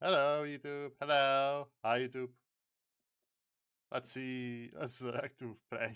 Hello, YouTube. Hello. Hi, YouTube. Let's see. Let's act to play.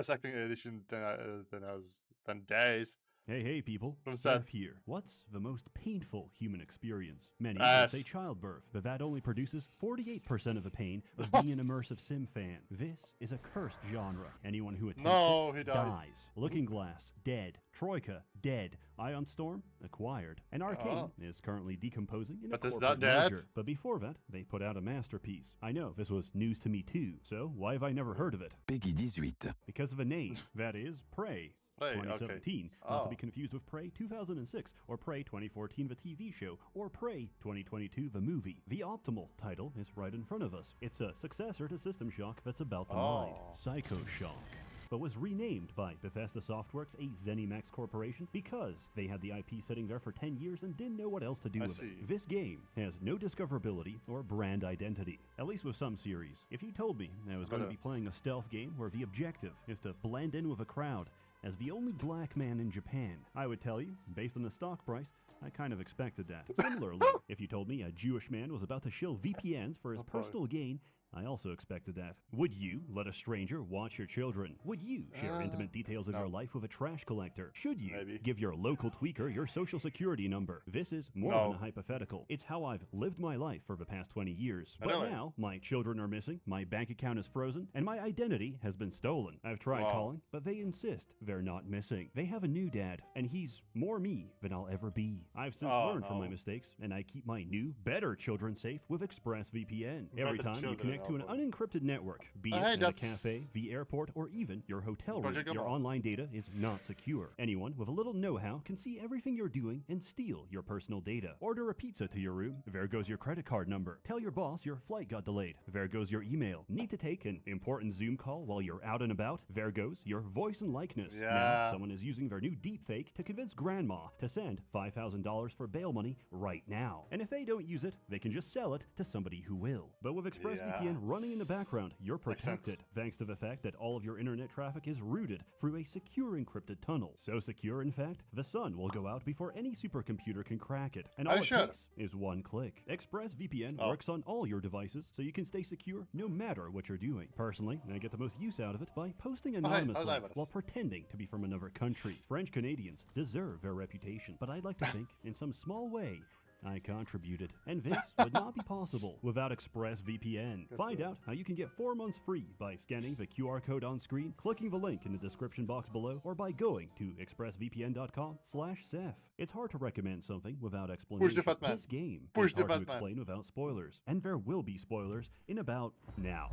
Second edition 10 days Hey, people. from Seth set. here. What's the most painful human experience? Many would say Yes. childbirth, but that only produces 48% of the pain of being an immersive sim fan. This is a cursed genre. Anyone who attempts No, it he died. dies. Looking Glass, dead. Troika, dead. Ion Storm, acquired. And Arcane is currently decomposing in a But is corporate that dead? merger. But before that, they put out a masterpiece. I know, this was news to me too, so why have I never heard of it? Peggy 18. Because of a name, that is Prey. Prey, 2017, okay. not to Oh. be confused with Prey 2006, or Prey 2014 the TV show, or Prey 2022 the movie. The optimal title is right in front of us. It's a successor to System Shock that's about to mind, Psycho Shock, but was renamed by Bethesda Softworks, a ZeniMax corporation, because they had the IP sitting there for 10 years and didn't know what else to do with see. it. This game has no discoverability or brand identity, at least with some series. If you told me I was going to be playing a stealth game where the objective is to blend in with a crowd as the only black man in Japan, I would tell you, based on the stock price, I kind of expected that. Similarly, if you told me a Jewish man was about to shill VPNs for his personal gain, I also expected that. Would you let a stranger watch your children? Would you share intimate details of your life with a trash collector? Should you give your local tweaker your social security number? This is more than a hypothetical. It's how I've lived my life for the past 20 years. But now, my children are missing, my bank account is frozen, and my identity has been stolen. I've tried calling, but they insist they're not missing. They have a new dad, and he's more me than I'll ever be. I've since learned from my mistakes, and I keep my new, better children safe with ExpressVPN. Every time you connect to an unencrypted network, be it in a cafe, the airport, or even your hotel room, your online data is not secure. Anyone with a little know-how can see everything you're doing and steal your personal data. Order a pizza to your room, there goes your credit card number. Tell your boss your flight got delayed, there goes your email. Need to take an important Zoom call while you're out and about, there goes your voice and likeness. Now, someone is using their new deepfake to convince grandma to send $5,000 for bail money right now. And if they don't use it, they can just sell it to somebody who will. But with ExpressVPN running in the background, you're protected, thanks to the fact that all of your internet traffic is routed through a secure encrypted tunnel. So secure, in fact, the sun will go out before any supercomputer can crack it. And all it takes is one click. ExpressVPN works on all your devices, so you can stay secure no matter what you're doing. Personally, I get the most use out of it by posting anonymously while pretending to be from another country. French Canadians deserve their reputation, but I'd like to think, in some small way, I contributed. And this would not be possible without ExpressVPN. Find out how you can get 4 months free by scanning the QR code on screen, clicking the link in the description box below, or by going to expressvpn.com/Seth. It's hard to recommend something without explanation. This game is hard to explain without spoilers. And there will be spoilers in about now.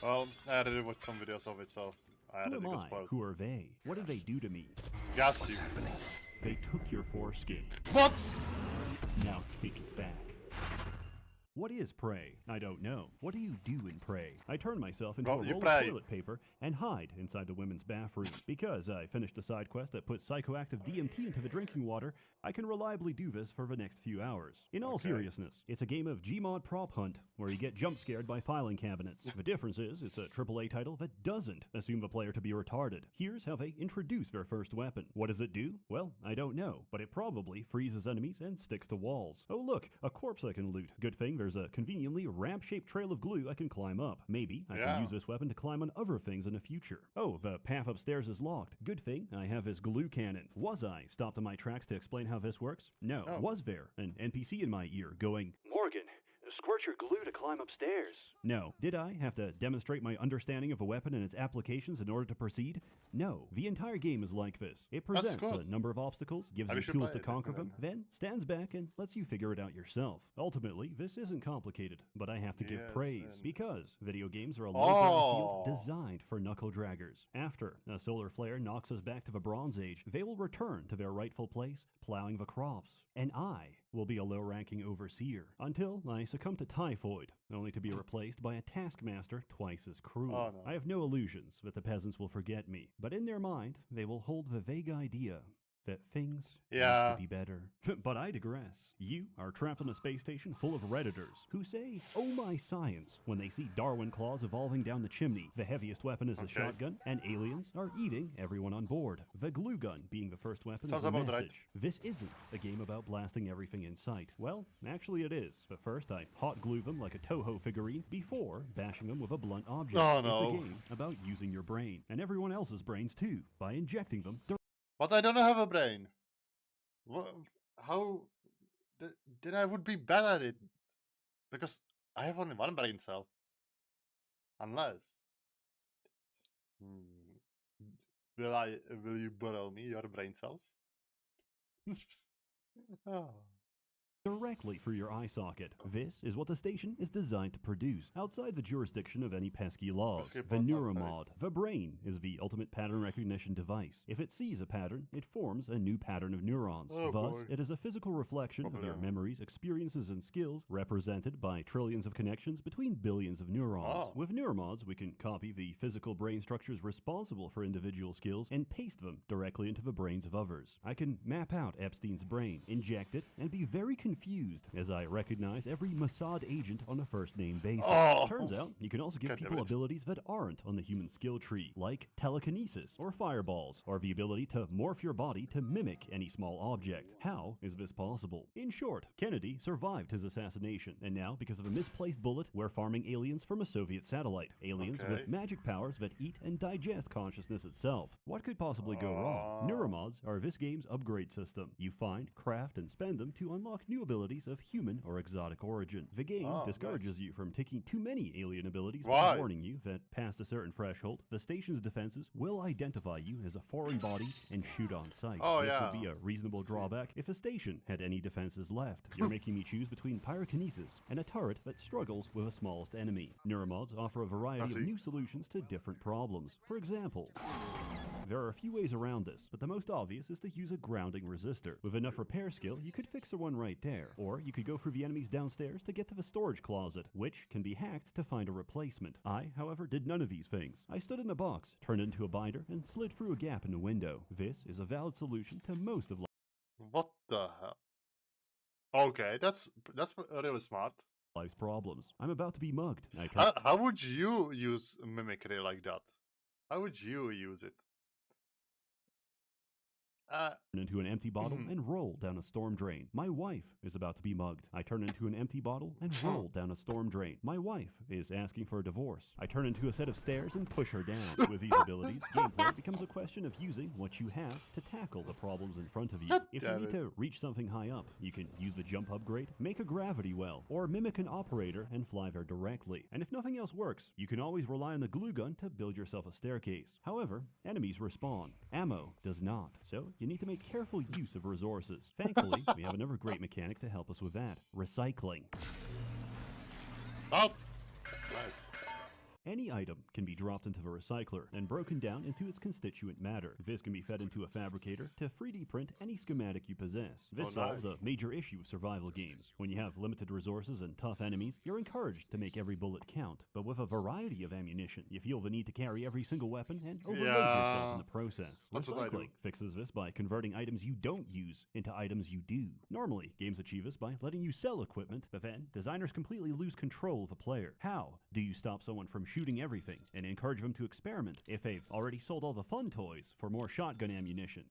Well, I had to do with some videos of it, so I had to get spoiled. Who are they? What did they do to me? Gas you. They took your foreskin. What? Now take it back. What is Prey? I don't know. What do you do in Prey? I turn myself into a roll of toilet paper and hide inside the women's bathroom. Because I finished a side quest that puts psychoactive DMT into the drinking water, I can reliably do this for the next few hours. In all seriousness, it's a game of Gmod prop hunt, where you get jump scared by filing cabinets. The difference is, it's a AAA title that doesn't assume the player to be retarded. Here's how they introduce their first weapon. What does it do? Well, I don't know, but it probably freezes enemies and sticks to walls. Oh look, a corpse I can loot. Good thing there's a conveniently ramp-shaped trail of glue I can climb up. Maybe I can use this weapon to climb on other things in the future. Oh, the path upstairs is locked. Good thing I have this glue cannon. Was I stopped in my tracks to explain how this works? No. Was there an NPC in my ear going, "Morgan, squirt your glue to climb upstairs"? No. Did I have to demonstrate my understanding of a weapon and its applications in order to proceed? No. The entire game is like this. It presents a number of obstacles, gives you tools to conquer them, then stands back and lets you figure it out yourself. Ultimately, this isn't complicated, but I have to give praise, because video games are a low-ground field designed for knuckle draggers. After a solar flare knocks us back to the Bronze Age, they will return to their rightful place, plowing the crops. And I will be a low-ranking overseer, until I succumb to typhoid, only to be replaced by a taskmaster twice as cruel. I have no illusions that the peasants will forget me, but in their mind, they will hold the vague idea that things Yeah. used to be better. But I digress. You are trapped on a space station full of Redditors who say, "Oh my science," when they see Darwin claws evolving down the chimney. The heaviest weapon is a shotgun, and aliens are eating everyone on board. The glue gun being the first weapon Sounds is a about right. message. This isn't a game about blasting everything in sight. Well, actually it is. But first I hot glue them like a Toho figurine before bashing them with a blunt object. Oh, It's no. a game about using your brain, and everyone else's brains too, by injecting them But I don't have a brain. How? Then I would be bad at it. Because I have only one brain cell. Unless. Will you borrow me your brain cells? Oh. directly for your eye socket. This is what the station is designed to produce, outside the jurisdiction of any pesky laws. Escape The outside, neuromod, the brain, is the ultimate pattern recognition device. If it sees a pattern, it forms a new pattern of neurons. Oh, Thus, boy. it is a physical reflection of your Probably. memories, experiences, and skills, represented by trillions of connections between billions of neurons. Oh. With neuromods, we can copy the physical brain structures responsible for individual skills and paste them directly into the brains of others. I can map out Epstein's brain, inject it, and be very confused as I recognize every Mossad agent on a first-name basis. Oh. Turns out, you can also give God damn people it. abilities that aren't on the human skill tree, like telekinesis or fireballs, or the ability to morph your body to mimic any small object. How is this possible? In short, Kennedy survived his assassination, and now, because of a misplaced bullet, we're farming aliens from a Soviet satellite. Aliens Okay. with magic powers that eat and digest consciousness itself. What could possibly go wrong? Neuromods are this game's upgrade system. You find, craft, and spend them to unlock new abilities of human or exotic origin. The game Oh, discourages you from taking too many alien abilities Why? by warning you that past a certain threshold, the station's defenses will identify you as a foreign body and shoot on sight. Oh, this yeah. would be a reasonable drawback if a station had any defenses left. You're making me choose between pyrokinesis and a turret that struggles with the smallest enemy. Neuromods offer a variety of see. new solutions to different problems. For example, there are a few ways around this, but the most obvious is to use a grounding resistor. With enough repair skill, you could fix the one right there. Or you could go through the enemies downstairs to get to the storage closet, which can be hacked to find a replacement. I, however, did none of these things. I stood in a box, turned into a binder, and slid through a gap in the window. This is a valid solution to most of What the hell? Okay, that's really smart. life's problems. I'm about to be mugged. I How would you use mimicry like that? How would you use it? turn into an empty bottle Mhm. and roll down a storm drain. My wife is about to be mugged. I turn into an empty bottle and roll down a storm drain. My wife is asking for a divorce. I turn into a set of stairs and push her down. With these abilities, gameplay becomes a question of using what you have to tackle the problems in front of you. God If you damn need it. to reach something high up, you can use the jump upgrade, make a gravity well, or mimic an operator and fly there directly. And if nothing else works, you can always rely on the glue gun to build yourself a staircase. However, enemies respawn. Ammo does not. So you need to make careful use of resources. Thankfully, we have another great mechanic to help us with that. Recycling. Oh, nice. Any item can be dropped into the recycler and broken down into its constituent matter. This can be fed into a fabricator to 3D print any schematic you possess. This Oh, solves nice. a major issue of survival games. When you have limited resources and tough enemies, you're encouraged to make every bullet count. But with a variety of ammunition, you feel the need to carry every single weapon and overload yourself in the process. That's what I do. Recycling fixes this by converting items you don't use into items you do. Normally, games achieve this by letting you sell equipment, but then designers completely lose control of a player. How do you stop someone from shooting everything and encourage them to experiment if they've already sold all the fun toys for more shotgun ammunition?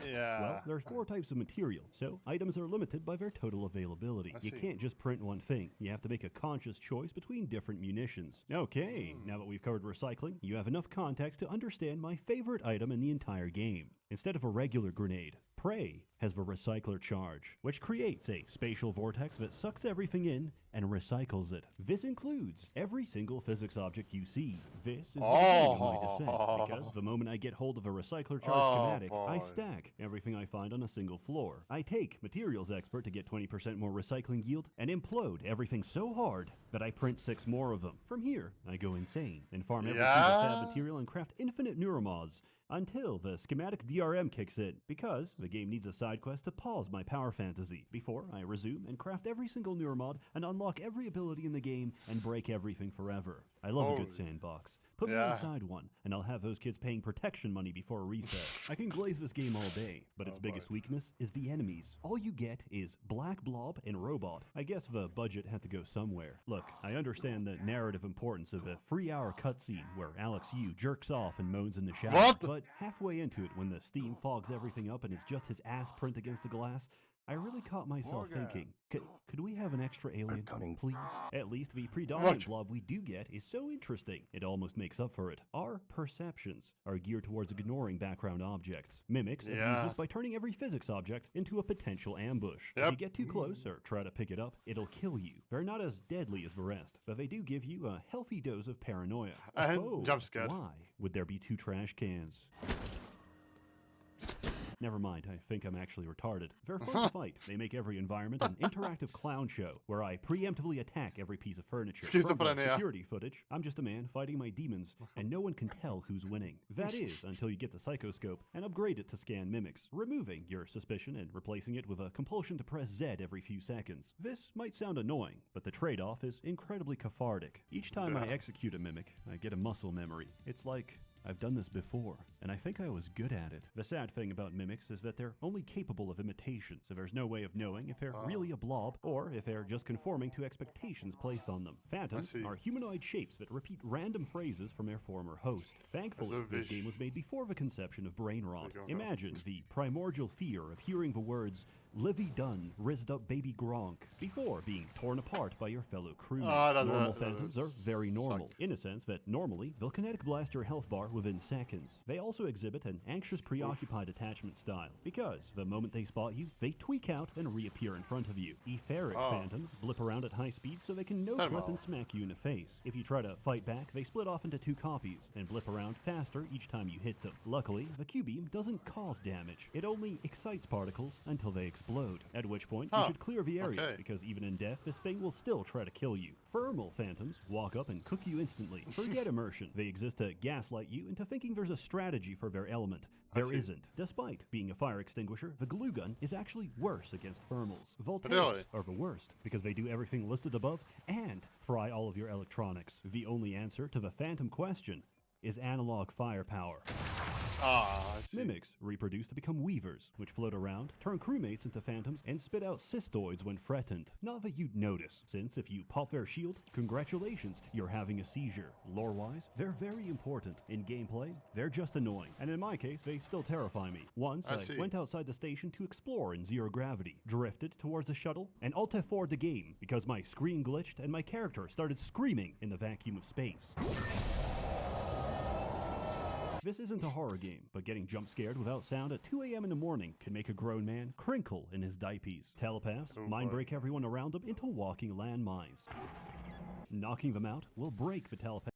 Yeah. Well, there's 4 types of material, so items are limited by their total availability. I You see. can't just print one thing. You have to make a conscious choice between different munitions. Okay, now that we've covered recycling, you have enough context to understand my favorite item in the entire game. Instead of a regular grenade, Prey has the Recycler Charge, which creates a spatial vortex that sucks everything in and recycles it. This includes every single physics object you see. This is the beginning of my descent, because the moment I get hold of a Recycler Charge schematic, I boy. stack everything I find on a single floor. I take Materials Expert to get 20% more recycling yield and implode everything so hard that I print 6 more of them. From here, I go insane and farm every single fab Yeah? material and craft infinite neuromods until the schematic DRM kicks in, because the game needs a side quest to pause my power fantasy before I resume and craft every single neuromod and unlock every ability in the game and break everything forever. I love a good Holy. sandbox, Put me Yeah. inside one, and I'll have those kids paying protection money before reset. I can glaze this game all day, but its biggest weakness is the enemies. All you get is Black Blob and Robot. I guess the budget had to go somewhere. Look, I understand the narrative importance of a 3-hour cutscene where Alex Yu jerks off and moans in the shower, What? but halfway into it, when the steam fogs everything up and it's just his ass print against the glass, I really caught myself thinking, could we have an extra alien, please? At least the predominant blob we do get is so interesting, it almost makes up for it. Our perceptions are geared towards ignoring background objects. Mimics abuse this by turning every physics object into a potential ambush. If you get too close or try to pick it up, it'll kill you. They're not as deadly as the rest, but they do give you a healthy dose of paranoia. Jump scared. Why would there be 2 trash cans? Never mind, I think I'm actually retarded. They're fun to fight. They make every environment an interactive clown show, where I preemptively attack every piece of furniture. From the Schizophrenia. security footage, I'm just a man fighting my demons, and no one can tell who's winning. That is, until you get the Psychoscope and upgrade it to scan mimics, removing your suspicion and replacing it with a compulsion to press Z every few seconds. This might sound annoying, but the trade-off is incredibly cathartic. Each time I execute a mimic, I get a muscle memory. It's like I've done this before, and I think I was good at it. The sad thing about mimics is that they're only capable of imitation, so there's no way of knowing if they're really a blob or if they're just conforming to expectations placed on them. Phantoms are humanoid shapes that repeat random phrases from their former host. Thankfully, this game was made before the conception of brain rot. Imagine the primordial fear of hearing the words "Livy Dunn, rizzed up baby Gronk," before being torn apart by your fellow crewmen. Normal phantoms are very normal, in a sense that normally they'll kinetic blast your health bar within seconds. They also exhibit an anxious, preoccupied attachment style, because the moment they spot you, they tweak out and reappear in front of you. Etheric phantoms blip around at high speed so they can no-clip and smack you in the face. If you try to fight back, they split off into 2 copies and blip around faster each time you hit them. Luckily, the Q-beam doesn't cause damage. It only excites particles until they explode, at which point you should clear the area, because even in death, this thing will still try to kill you. Thermal phantoms walk up and cook you instantly. Forget immersion. They exist to gaslight you into thinking there's a strategy for their element. There isn't. Despite being a fire extinguisher, the glue gun is actually worse against thermals. Voltaics are the worst, because they do everything listed above and fry all of your electronics. The only answer to the phantom question is analog firepower. I see. Mimics reproduce to become weavers, which float around, turn crewmates into phantoms, and spit out cystoids when threatened. Not that you'd notice, since if you pop their shield, congratulations, you're having a seizure. Lore-wise, they're very important. In gameplay, they're just annoying, and in my case, they still terrify me. Once, I went outside the station to explore in zero gravity, drifted towards the shuttle, and alt-F4'd the game, because my screen glitched and my character started screaming in the vacuum of space. This isn't a horror game, but getting jump scared without sound at 2 a.m. in the morning can make a grown man crinkle in his diapers. Telepaths mind break everyone around them into walking landmines. Knocking them out will break the telepath.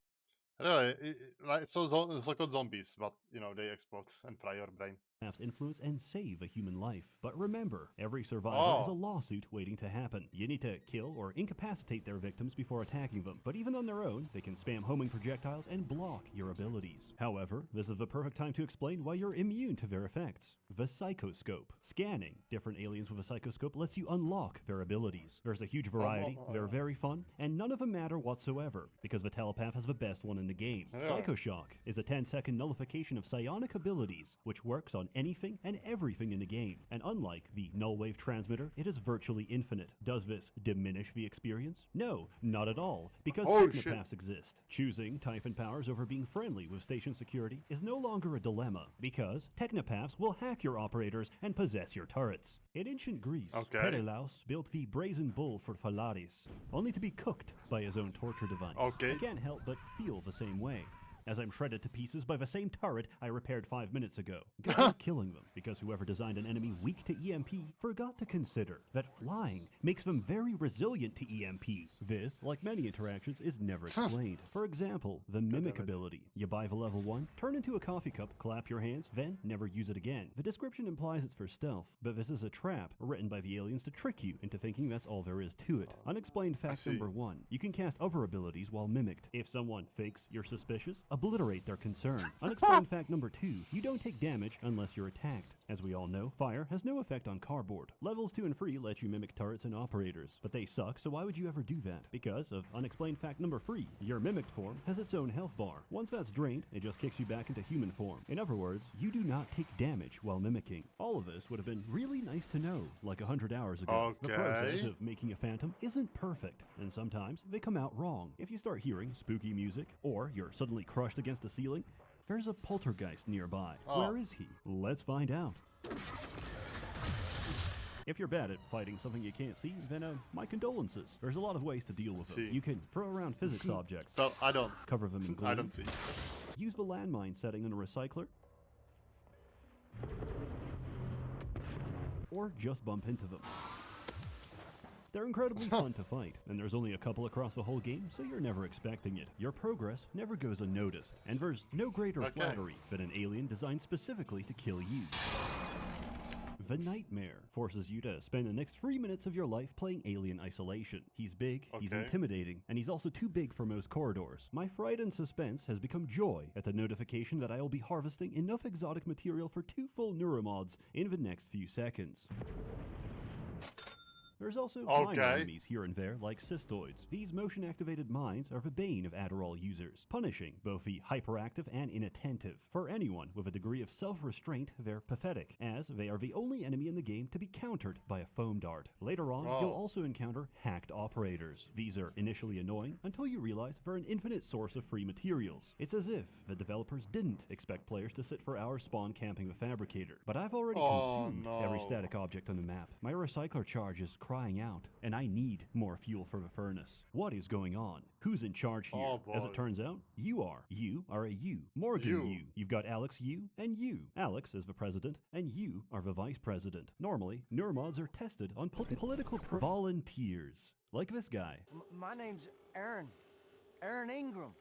Really, it's like good zombies, but you know, they explode and fry your brain. Influence and save a human life. But remember, every survivor is a lawsuit waiting to happen. You need to kill or incapacitate their victims before attacking them, but even on their own, they can spam homing projectiles and block your abilities. However, this is the perfect time to explain why you're immune to their effects. The Psychoscope. Scanning different aliens with a Psychoscope lets you unlock their abilities. There's a huge variety, they're very fun, and none of them matter whatsoever, because the telepath has the best one in the game. Psychoshock is a 10-second nullification of psionic abilities, which works on anything and everything in the game, and unlike the null wave transmitter, it is virtually infinite. Does this diminish the experience? No, not at all, because technopaths exist. Choosing Typhon powers over being friendly with station security is no longer a dilemma, because technopaths will hack your operators and possess your turrets. In ancient Greece, Perilaus built the brazen bull for Phalaris, only to be cooked by his own torture device. I can't help but feel the same way, as I'm shredded to pieces by the same turret I repaired 5 minutes ago. Good luck killing them, because whoever designed an enemy weak to EMP forgot to consider that flying makes them very resilient to EMP. This, like many interactions, is never explained. For example, the Mimic ability. You buy the level 1, turn into a coffee cup, clap your hands, then never use it again. The description implies it's for stealth, but this is a trap written by the aliens to trick you into thinking that's all there is to it. Unexplained fact number 1. You can cast other abilities while mimicked. If someone thinks you're suspicious, a obliterate their concern. Unexplained fact number 2, you don't take damage unless you're attacked. As we all know, fire has no effect on cardboard. Levels 2 and 3 let you mimic turrets and operators, but they suck, so why would you ever do that? Because of unexplained fact number 3, your mimicked form has its own health bar. Once that's drained, it just kicks you back into human form. In other words, you do not take damage while mimicking. All of this would have been really nice to know, like 100 hours ago. Okay. The process of making a phantom isn't perfect, and sometimes they come out wrong. If you start hearing spooky music, or you're suddenly crushed against the ceiling, there's a poltergeist nearby. Oh. Where is he? Let's find out. If you're bad at fighting something you can't see, then my condolences. There's a lot of ways to deal with them. You can throw around physics objects. So I don't. Cover them in glue. I don't see. Use the landmine setting on a recycler. Or just bump into them. They're incredibly fun to fight, and there's only a couple across the whole game, so you're never expecting it. Your progress never goes unnoticed, and there's no greater flattery than an alien designed specifically to kill you. The Nightmare forces you to spend the next 3 minutes of your life playing Alien Isolation. He's big, he's intimidating, and he's also too big for most corridors. My fright and suspense has become joy at the notification that I will be harvesting enough exotic material for 2 full neuromods in the next few seconds. There's also minor enemies here and there, like cystoids. These motion-activated mines are the bane of Adderall users, punishing both the hyperactive and inattentive. For anyone with a degree of self-restraint, they're pathetic, as they are the only enemy in the game to be countered by a foam dart. Later on, you'll also encounter hacked operators. These are initially annoying until you realize they're an infinite source of free materials. It's as if the developers didn't expect players to sit for hours spawn camping the fabricator. But I've already consumed every static object on the map. My recycler charge is crying out, and I need more fuel for the furnace. What is going on? Who's in charge here? As it turns out, you are. You are a you. Morgan you. You've got Alex you and you. Alex is the president, and you are the vice president. Normally, neuromods are tested on political volunteers. Like this guy. My name's Aaron. Aaron Ingram.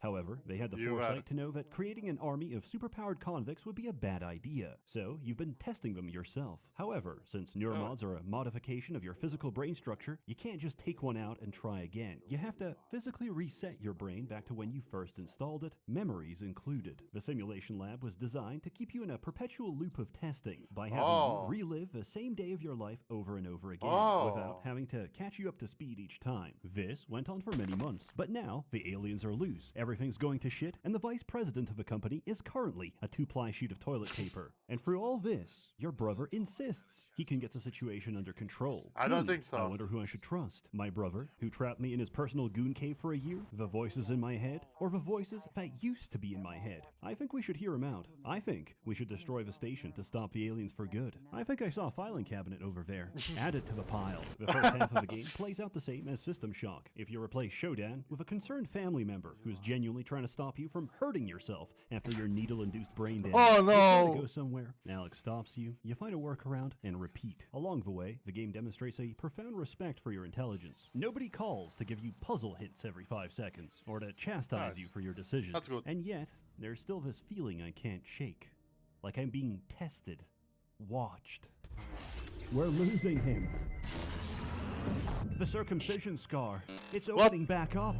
However, they had the foresight to know that creating an army of superpowered convicts would be a bad idea, so you've been testing them yourself. However, since neuromods are a modification of your physical brain structure, you can't just take one out and try again. You have to physically reset your brain back to when you first installed it, memories included. The simulation lab was designed to keep you in a perpetual loop of testing by having you relive the same day of your life over and over again, without having to catch you up to speed each time. This went on for many months, but now the aliens are loose. Everything's going to shit, and the vice president of the company is currently a 2-ply sheet of toilet paper. And through all this, your brother insists he can get the situation under control. I don't think so. I wonder who I should trust. My brother, who trapped me in his personal goon cave for a year, the voices in my head, or the voices that used to be in my head. I think we should hear him out. I think we should destroy the station to stop the aliens for good. I think I saw a filing cabinet over there. Add it to the pile. The first half of the game plays out the same as System Shock. If you replace Shodan with a concerned family member who's genuinely trying to stop you from hurting yourself after your needle-induced brain damage. Oh no! You're trying to go somewhere. Alex stops you. You find a workaround and repeat. Along the way, the game demonstrates a profound respect for your intelligence. Nobody calls to give you puzzle hints every 5 seconds or to chastise you for your decisions. That's good. And yet, there's still this feeling I can't shake. Like I'm being tested. Watched. We're losing him. The circumcision scar. It's opening back up.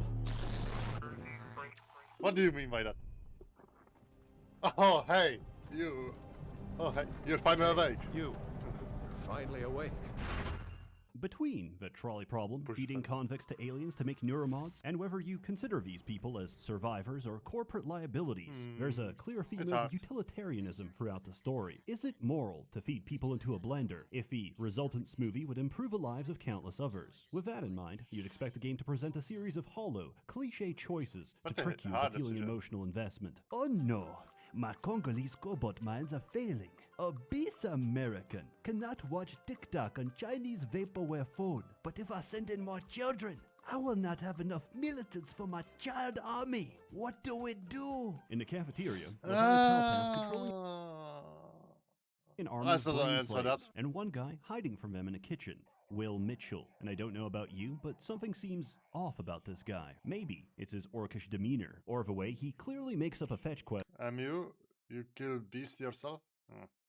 What do you mean by that? Oh, hey, you. Oh, hey, you're finally awake. You. Finally awake. Between the trolley problem, feeding convicts to aliens to make neuromods, and whether you consider these people as survivors or corporate liabilities, there's a clear theme of utilitarianism throughout the story. Is it moral to feed people into a blender if the resultant smoothie would improve the lives of countless others? With that in mind, you'd expect the game to present a series of hollow, cliché choices to trick you into feeling emotional investment. Oh no! My Congolese cobalt mines are failing. Obese American cannot watch TikTok on Chinese vaporware phone. But if I send in more children, I will not have enough militants for my child army. What do we do? In the cafeteria, the telepath controlling an army of brain slaves, and one guy hiding from them in a kitchen. Will Mitchell. And I don't know about you, but something seems off about this guy. Maybe it's his orcish demeanor, or the way he clearly makes up a fetch quest. You kill beast yourself?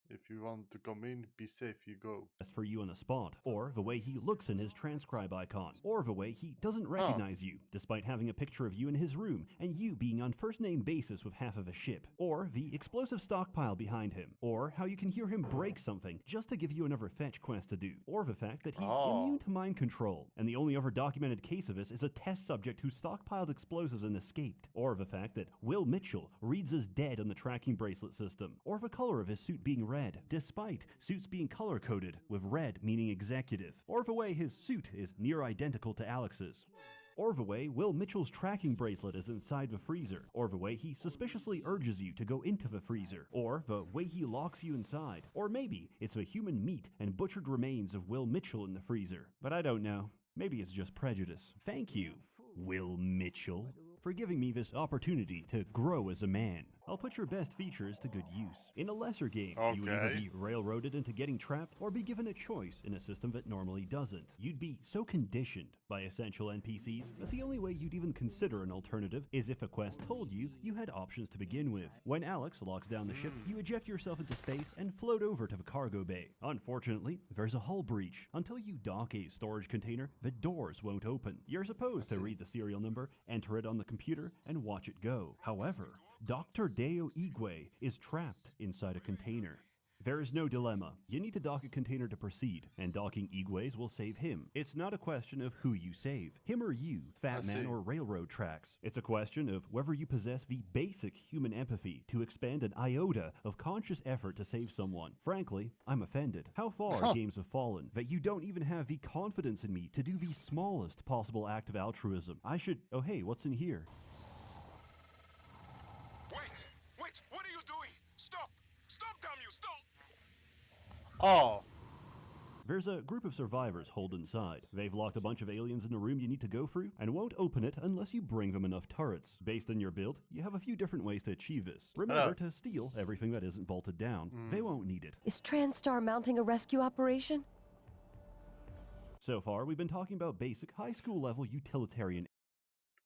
If you want to come in, be safe, you go. Best for you on the spot, or the way he looks in his transcribe icon, or the way he doesn't recognize you despite having a picture of you in his room and you being on first name basis with half of a ship, or the explosive stockpile behind him, or how you can hear him break something just to give you another fetch quest to do, or the fact that he's immune to mind control and the only ever documented case of this is a test subject who stockpiled explosives and escaped, or the fact that Will Mitchell reads as dead on the tracking bracelet system, or the color of his suit being red, despite suits being color-coded, with red meaning executive, or the way his suit is near identical to Alex's. Or the way Will Mitchell's tracking bracelet is inside the freezer, or the way he suspiciously urges you to go into the freezer, or the way he locks you inside, or maybe it's the human meat and butchered remains of Will Mitchell in the freezer. But I don't know. Maybe it's just prejudice. Thank you, Will Mitchell, for giving me this opportunity to grow as a man. I'll put your best features to good use. In a lesser game, you would either be railroaded into getting trapped or be given a choice in a system that normally doesn't. You'd be so conditioned by essential NPCs that the only way you'd even consider an alternative is if a quest told you you had options to begin with. When Alex locks down the ship, you eject yourself into space and float over to the cargo bay. Unfortunately, there's a hull breach. Until you dock a storage container, the doors won't open. You're supposed to read the serial number, enter it on the computer, and watch it go. However, Dr. Deo Igwe is trapped inside a container. There is no dilemma. You need to dock a container to proceed, and docking Igwe's will save him. It's not a question of who you save, him or you, Fat Man or railroad tracks. It's a question of whether you possess the basic human empathy to expand an iota of conscious effort to save someone. Frankly, I'm offended. How far games have fallen that you don't even have the confidence in me to do the smallest possible act of altruism. I should... Oh hey, what's in here? Wait, what are you doing? Stop! Stop, damn you, stop! Oh. There's a group of survivors holed inside. They've locked a bunch of aliens in a room you need to go through and won't open it unless you bring them enough turrets. Based on your build, you have a few different ways to achieve this. Remember to steal everything that isn't bolted down. They won't need it. Is TranStar mounting a rescue operation? So far, we've been talking about basic high school level utilitarian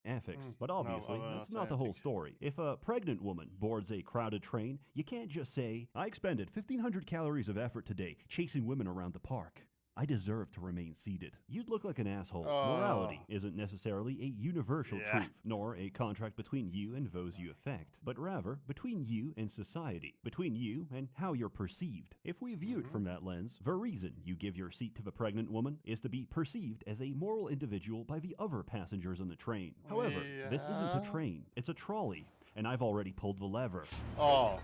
ethics, but obviously that's not the whole story. If a pregnant woman boards a crowded train, you can't just say, I expended 1,500 calories of effort today chasing women around the park. I deserve to remain seated. You'd look like an asshole. Morality isn't necessarily a universal truth, nor a contract between you and those you affect, but rather between you and society, between you and how you're perceived. If we view it from that lens, the reason you give your seat to the pregnant woman is to be perceived as a moral individual by the other passengers on the train. However, this isn't a train, it's a trolley, and I've already pulled the lever. Oh.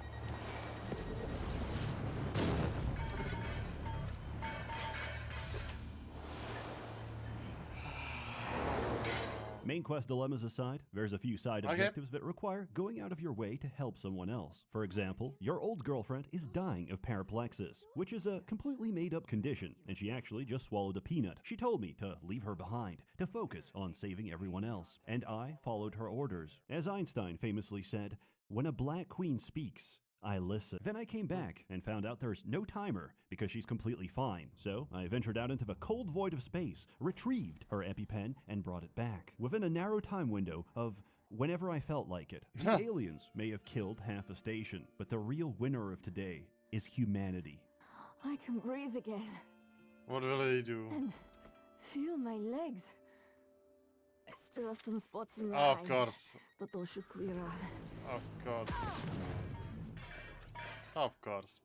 Main quest dilemmas aside, there's a few side objectives that require going out of your way to help someone else. For example, your old girlfriend is dying of paraplexis, which is a completely made-up condition, and she actually just swallowed a peanut. She told me to leave her behind, to focus on saving everyone else, and I followed her orders. As Einstein famously said, "When a black queen speaks, I listen." Then I came back and found out there's no timer because she's completely fine. So I ventured out into the cold void of space, retrieved her EpiPen, and brought it back. Within a narrow time window of whenever I felt like it. The aliens may have killed half a station, but the real winner of today is humanity. I can breathe again. What will he do? And feel my legs. I still have some spots in the Of eye, course. but those should clear up. Of course. Of course.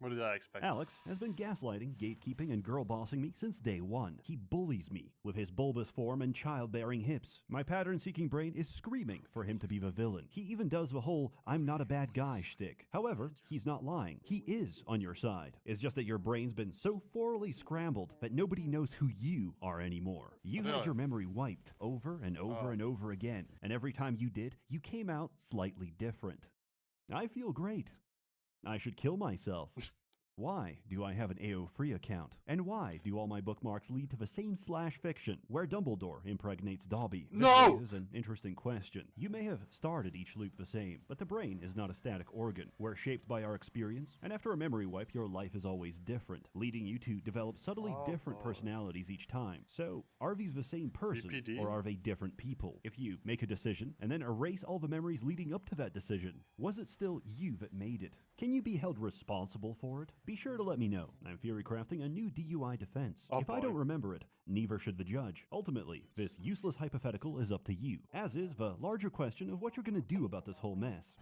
What did I expect? Alex has been gaslighting, gatekeeping, and girl-bossing me since day one. He bullies me with his bulbous form and childbearing hips. My pattern-seeking brain is screaming for him to be the villain. He even does the whole "I'm not a bad guy" shtick. However, he's not lying. He is on your side. It's just that your brain's been so thoroughly scrambled that nobody knows who you are anymore. You had your memory wiped over and over and over again, and every time you did, you came out slightly different. I feel great. I should kill myself. Why do I have an AO free account? And why do all my bookmarks lead to the same /fiction where Dumbledore impregnates Dobby? This No! raises an interesting question. You may have started each loop the same, but the brain is not a static organ. We're shaped by our experience, and after a memory wipe, your life is always different, leading you to develop subtly different personalities each time. So, are these the same person, BPD? or are they different people? If you make a decision and then erase all the memories leading up to that decision, was it still you that made it? Can you be held responsible for it? Be sure to let me know. I'm theory crafting a new DUI defense. Oh if I don't boy. remember it, neither should the judge. Ultimately, this useless hypothetical is up to you, as is the larger question of what you're going to do about this whole mess.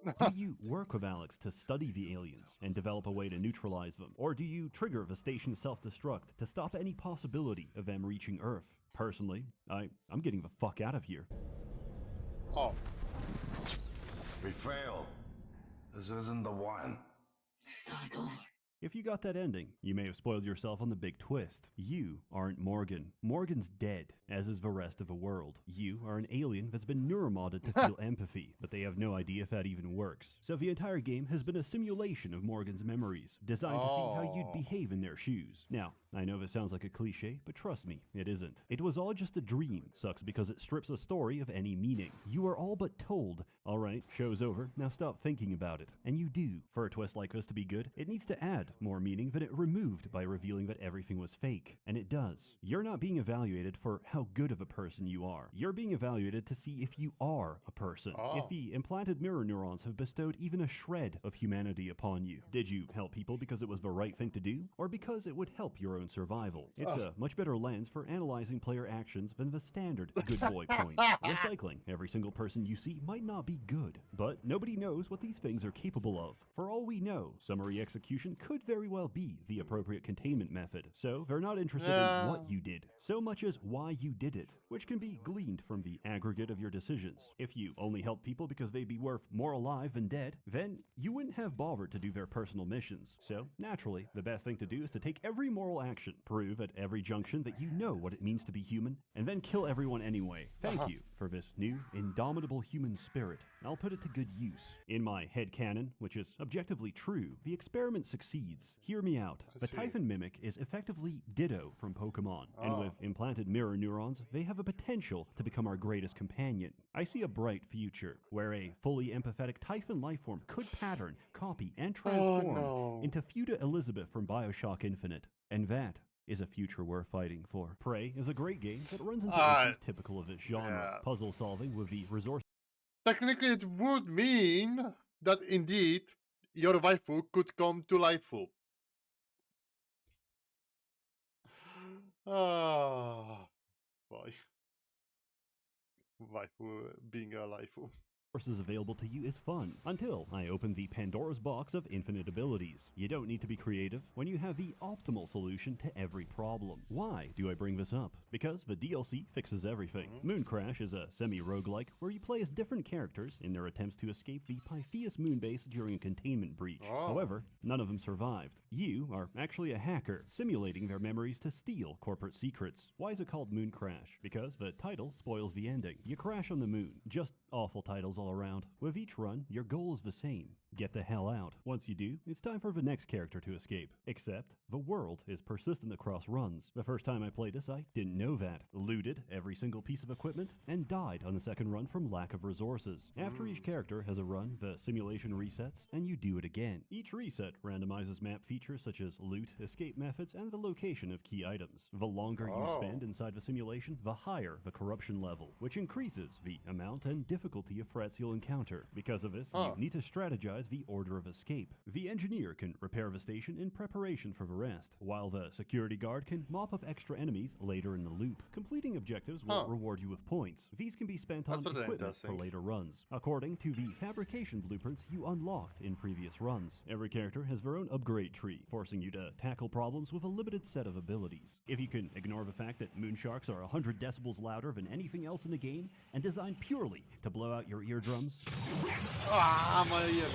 Do you work with Alex to study the aliens and develop a way to neutralize them? Or do you trigger the station's self-destruct to stop any possibility of them reaching Earth? Personally, I'm getting the fuck out of here. Oh. We failed. This isn't the one. If you got that ending, you may have spoiled yourself on the big twist. You aren't Morgan. Morgan's dead, as is the rest of the world. You are an alien that's been neuromodded to feel empathy, but they have no idea if that even works. So the entire game has been a simulation of Morgan's memories, designed to see how you'd behave in their shoes. Now, I know this sounds like a cliche, but trust me, it isn't. It was all just a dream. Sucks because it strips a story of any meaning. You are all but told, alright, show's over, now stop thinking about it. And you do. For a twist like this to be good, it needs to add more meaning than it removed by revealing that everything was fake. And it does. You're not being evaluated for how good of a person you are. You're being evaluated to see if you are a person. If the implanted mirror neurons have bestowed even a shred of humanity upon you. Did you help people because it was the right thing to do? Or because it would help your own survival? It's a much better lens for analyzing player actions than the standard good boy point. Recycling. Every single person you see might not be good, but nobody knows what these things are capable of. For all we know, summary execution could very well be the appropriate containment method, so they're not interested in what you did, so much as why you did it, which can be gleaned from the aggregate of your decisions. If you only help people because they'd be worth more alive than dead, then you wouldn't have bothered to do their personal missions. So, naturally, the best thing to do is to take every moral action, prove at every junction that you know what it means to be human, and then kill everyone anyway. Thank you for this new, indomitable human spirit. I'll put it to good use. In my headcanon, which is objectively true, the experiment succeeds. Hear me out. The Typhon Mimic is effectively Ditto from Pokemon, and with implanted mirror neurons, they have a potential to become our greatest companion. I see a bright future, where a fully empathetic Typhon lifeform could pattern, copy, and transform into Fuda Elizabeth from Bioshock Infinite. And that is a future we're fighting for. Prey is a great game that runs into issues typical of its genre, puzzle solving with the resource. Technically, it would mean that indeed your waifu could come to lifeu. Ah, boy. Waifu being a waifu. Resources available to you is fun, until I open the Pandora's box of infinite abilities. You don't need to be creative when you have the optimal solution to every problem. Why do I bring this up? Because the DLC fixes everything. Mooncrash is a semi-roguelike where you play as different characters in their attempts to escape the Pythias moonbase during a containment breach. However, none of them survived. You are actually a hacker, simulating their memories to steal corporate secrets. Why is it called Mooncrash? Because the title spoils the ending. You crash on the moon. Just awful titles all around. With each run, your goal is the same. Get the hell out. Once you do, it's time for the next character to escape. Except, the world is persistent across runs. The first time I played this, I didn't know that. Looted every single piece of equipment, and died on the second run from lack of resources. After each character has a run, the simulation resets, and you do it again. Each reset randomizes map features such as loot, escape methods, and the location of key items. The longer you spend inside the simulation, the higher the corruption level, which increases the amount and difficulty of threats you'll encounter. Because of this, you need to strategize the order of escape. The engineer can repair the station in preparation for the rest, while the security guard can mop up extra enemies later in the loop. Completing objectives will reward you with points. These can be spent on equipment for later runs, according to the fabrication blueprints you unlocked in previous runs. Every character has their own upgrade tree, forcing you to tackle problems with a limited set of abilities. If you can ignore the fact that moonsharks are 100 decibels louder than anything else in the game, and designed purely to blow out your eardrums, Ah, my ear.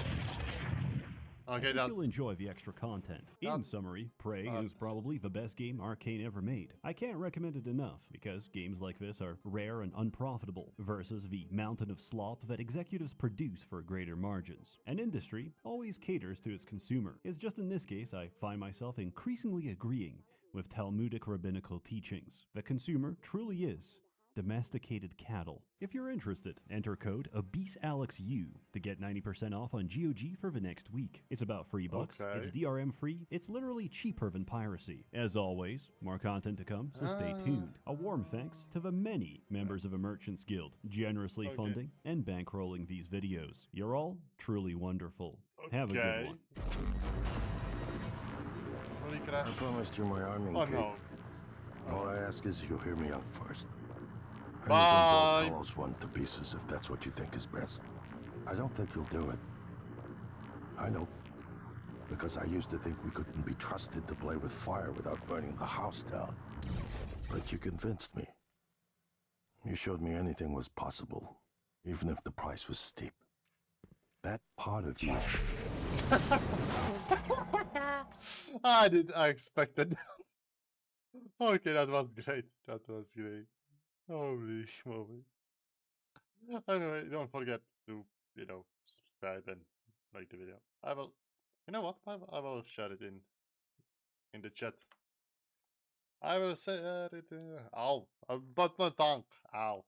I Okay, think that you'll enjoy the extra content. In summary, Prey is probably the best game Arcane ever made. I can't recommend it enough, because games like this are rare and unprofitable, versus the mountain of slop that executives produce for greater margins. An industry always caters to its consumer. It's just in this case I find myself increasingly agreeing with Talmudic rabbinical teachings. The consumer truly is domesticated cattle. If you're interested, enter code ABYSSALEXU to get 90% off on GOG for the next week. It's about $3, Okay. it's DRM free, it's literally cheaper than piracy. As always, more content to come, so stay tuned. A warm thanks to the many members of the Merchants Guild, generously funding and bankrolling these videos. You're all truly wonderful. Have a good one. Holy I crash. promised you my arming Oh kit. no. All I ask is you hear me out first. And Bye. you can blow Talos one to pieces if that's what you think is best. I don't think you'll do it. I know. Because I used to think we couldn't be trusted to play with fire without burning the house down. But you convinced me. You showed me anything was possible, even if the price was steep. That part of you. I expected that. Okay, that was great. That was great. Holy moly. Anyway, don't forget to, subscribe and like the video. I will, you know what? I will share it in the chat. I will share it. Ow! I butt my tongue. Ow.